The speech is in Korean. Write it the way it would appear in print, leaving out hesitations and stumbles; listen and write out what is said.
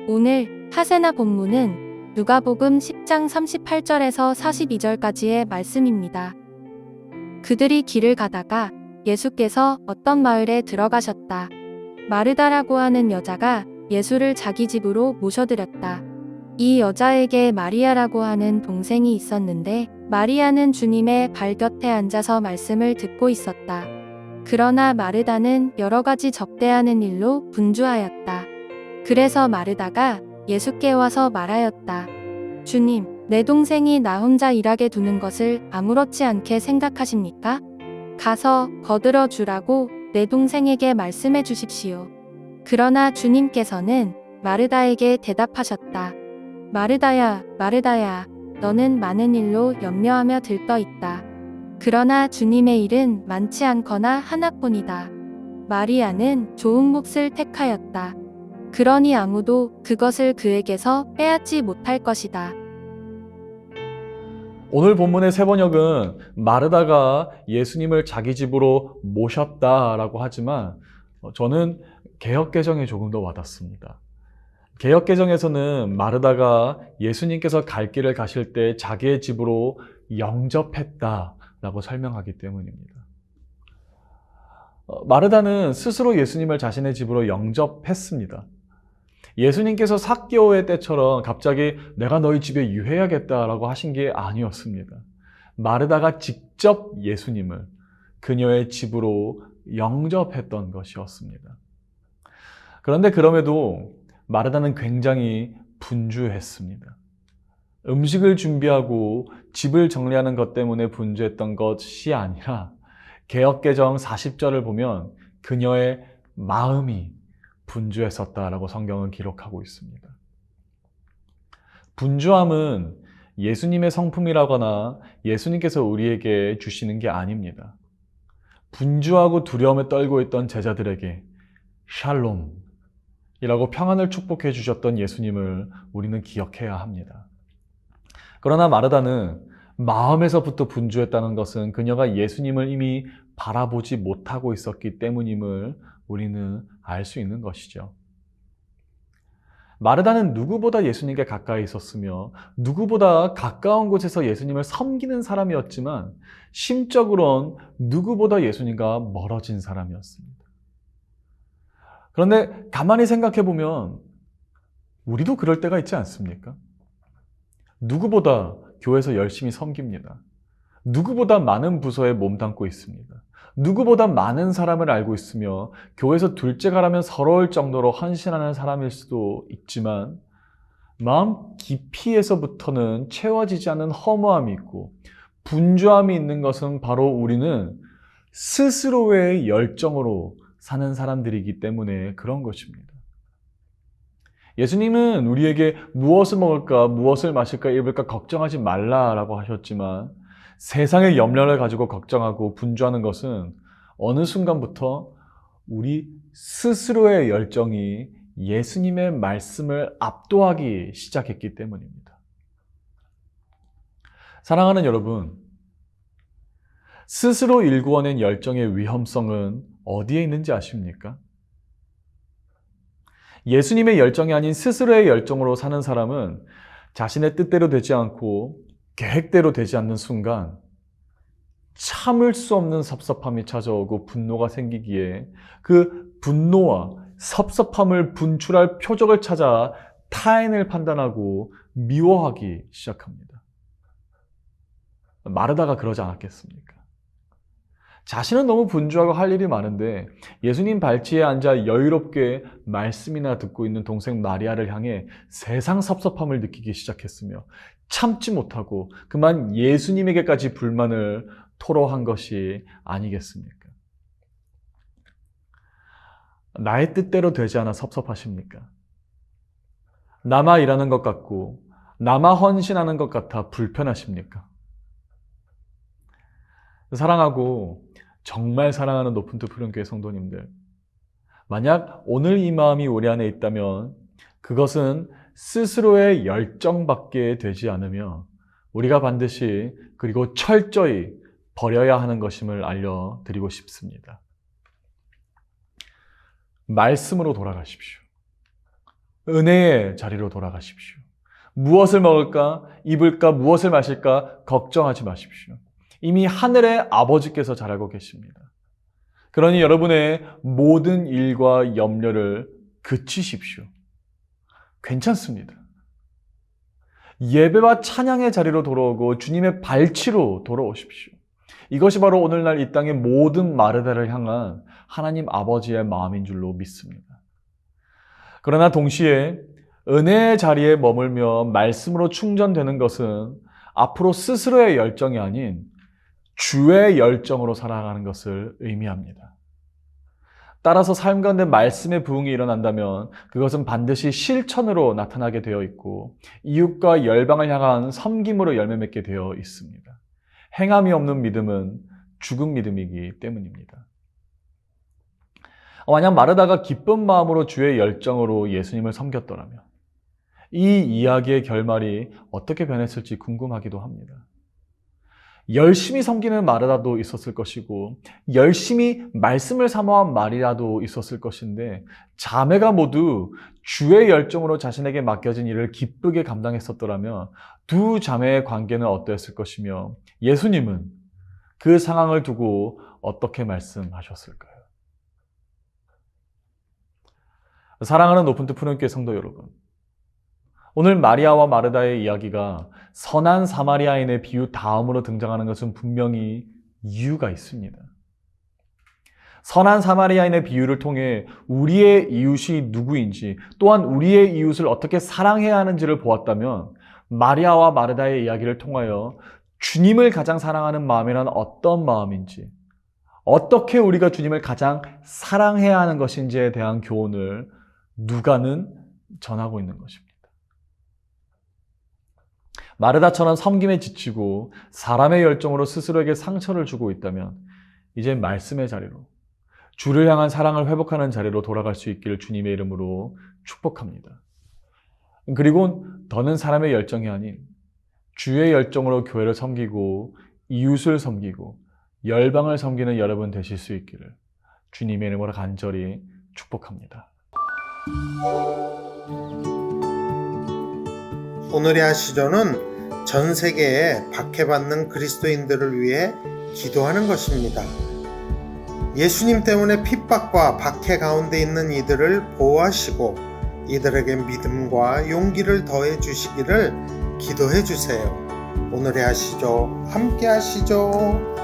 오늘 하세나 본문은 누가복음 10장 38절에서 42절까지의 말씀입니다. 그들이 길을 가다가 예수께서 어떤 마을에 들어가셨다. 마르다라고 하는 여자가 예수를 자기 집으로 모셔드렸다. 이 여자에게 마리아라고 하는 동생이 있었는데 마리아는 주님의 발 곁에 앉아서 말씀을 듣고 있었다. 그러나 마르다는 여러 가지 접대하는 일로 분주하였다. 그래서 마르다가 예수께 와서 말하였다. 주님, 내 동생이 나 혼자 일하게 두는 것을 아무렇지 않게 생각하십니까? 가서 거들어 주라고 내 동생에게 말씀해 주십시오. 그러나 주님께서는 마르다에게 대답하셨다. 마르다야, 마르다야, 너는 많은 일로 염려하며 들떠 있다. 그러나 주님의 일은 많지 않거나 하나뿐이다. 마리아는 좋은 몫을 택하였다. 그러니 아무도 그것을 그에게서 빼앗지 못할 것이다. 오늘 본문의 세 번역은 마르다가 예수님을 자기 집으로 모셨다라고 하지만 저는 개역개정에 조금 더 와닿습니다. 개역개정에서는 마르다가 예수님께서 갈 길을 가실 때 자기의 집으로 영접했다라고 설명하기 때문입니다. 마르다는 스스로 예수님을 자신의 집으로 영접했습니다. 예수님께서 삭개오의 때처럼 갑자기 내가 너희 집에 유해야겠다라고 하신 게 아니었습니다. 마르다가 직접 예수님을 그녀의 집으로 영접했던 것이었습니다. 그런데 그럼에도 마르다는 굉장히 분주했습니다. 음식을 준비하고 집을 정리하는 것 때문에 분주했던 것이 아니라 개역개정 40절을 보면 그녀의 마음이 분주했었다라고 성경은 기록하고 있습니다. 분주함은 예수님의 성품이라거나 예수님께서 우리에게 주시는 게 아닙니다. 분주하고 두려움에 떨고 있던 제자들에게 샬롬이라고 평안을 축복해 주셨던 예수님을 우리는 기억해야 합니다. 그러나 마르다는 마음에서부터 분주했다는 것은 그녀가 예수님을 이미 바라보지 못하고 있었기 때문임을 우리는 알 수 있는 것이죠. 마르다는 누구보다 예수님께 가까이 있었으며 누구보다 가까운 곳에서 예수님을 섬기는 사람이었지만 심적으론 누구보다 예수님과 멀어진 사람이었습니다. 그런데 가만히 생각해 보면 우리도 그럴 때가 있지 않습니까? 누구보다 교회에서 열심히 섬깁니다. 누구보다 많은 부서에 몸담고 있습니다. 누구보다 많은 사람을 알고 있으며 교회에서 둘째가라면 서러울 정도로 헌신하는 사람일 수도 있지만 마음 깊이에서부터는 채워지지 않는 허무함이 있고 분주함이 있는 것은 바로 우리는 스스로의 열정으로 사는 사람들이기 때문에 그런 것입니다. 예수님은 우리에게 무엇을 먹을까, 무엇을 마실까, 입을까 걱정하지 말라라고 하셨지만 세상의 염려를 가지고 걱정하고 분주하는 것은 어느 순간부터 우리 스스로의 열정이 예수님의 말씀을 압도하기 시작했기 때문입니다. 사랑하는 여러분, 스스로 일구어낸 열정의 위험성은 어디에 있는지 아십니까? 예수님의 열정이 아닌 스스로의 열정으로 사는 사람은 자신의 뜻대로 되지 않고 계획대로 되지 않는 순간 참을 수 없는 섭섭함이 찾아오고 분노가 생기기에 그 분노와 섭섭함을 분출할 표적을 찾아 타인을 판단하고 미워하기 시작합니다. 마르다가 그러지 않았겠습니까? 자신은 너무 분주하고 할 일이 많은데 예수님 발치에 앉아 여유롭게 말씀이나 듣고 있는 동생 마리아를 향해 세상 섭섭함을 느끼기 시작했으며 참지 못하고 그만 예수님에게까지 불만을 토로한 것이 아니겠습니까? 나의 뜻대로 되지 않아 섭섭하십니까? 나마 일하는 것 같고 나마 헌신하는 것 같아 불편하십니까? 사랑하고 정말 사랑하는 높은 뜻 푸른교회 성도님들, 만약 오늘 이 마음이 우리 안에 있다면 그것은 스스로의 열정밖에 되지 않으며 우리가 반드시 그리고 철저히 버려야 하는 것임을 알려드리고 싶습니다. 말씀으로 돌아가십시오. 은혜의 자리로 돌아가십시오. 무엇을 먹을까, 입을까, 무엇을 마실까 걱정하지 마십시오. 이미 하늘의 아버지께서 잘 알고 계십니다. 그러니 여러분의 모든 일과 염려를 그치십시오. 괜찮습니다. 예배와 찬양의 자리로 돌아오고 주님의 발치로 돌아오십시오. 이것이 바로 오늘날 이 땅의 모든 마르다를 향한 하나님 아버지의 마음인 줄로 믿습니다. 그러나 동시에 은혜의 자리에 머물며 말씀으로 충전되는 것은 앞으로 스스로의 열정이 아닌 주의 열정으로 살아가는 것을 의미합니다. 따라서 삶 가운데 말씀의 부흥이 일어난다면 그것은 반드시 실천으로 나타나게 되어 있고 이웃과 열방을 향한 섬김으로 열매 맺게 되어 있습니다. 행함이 없는 믿음은 죽은 믿음이기 때문입니다. 만약 마르다가 기쁜 마음으로 주의 열정으로 예수님을 섬겼더라면 이 이야기의 결말이 어떻게 변했을지 궁금하기도 합니다. 열심히 섬기는 마르다도 있었을 것이고 열심히 말씀을 사모한 마리아도 있었을 것인데 자매가 모두 주의 열정으로 자신에게 맡겨진 일을 기쁘게 감당했었더라면 두 자매의 관계는 어떠했을 것이며 예수님은 그 상황을 두고 어떻게 말씀하셨을까요? 사랑하는 높은뜻 푸른교회 성도 여러분, 오늘 마리아와 마르다의 이야기가 선한 사마리아인의 비유 다음으로 등장하는 것은 분명히 이유가 있습니다. 선한 사마리아인의 비유를 통해 우리의 이웃이 누구인지 또한 우리의 이웃을 어떻게 사랑해야 하는지를 보았다면 마리아와 마르다의 이야기를 통하여 주님을 가장 사랑하는 마음이란 어떤 마음인지 어떻게 우리가 주님을 가장 사랑해야 하는 것인지에 대한 교훈을 누가는 전하고 있는 것입니다. 마르다처럼 섬김에 지치고 사람의 열정으로 스스로에게 상처를 주고 있다면 이제 말씀의 자리로 주를 향한 사랑을 회복하는 자리로 돌아갈 수 있기를 주님의 이름으로 축복합니다. 그리고 더는 사람의 열정이 아닌 주의 열정으로 교회를 섬기고 이웃을 섬기고 열방을 섬기는 여러분 되실 수 있기를 주님의 이름으로 간절히 축복합니다. 오늘의 하시조는 전 세계에 박해받는 그리스도인들을 위해 기도하는 것입니다. 예수님 때문에 핍박과 박해 가운데 있는 이들을 보호하시고 이들에게 믿음과 용기를 더해 주시기를 기도해 주세요. 오늘의 하시조 함께 하시죠.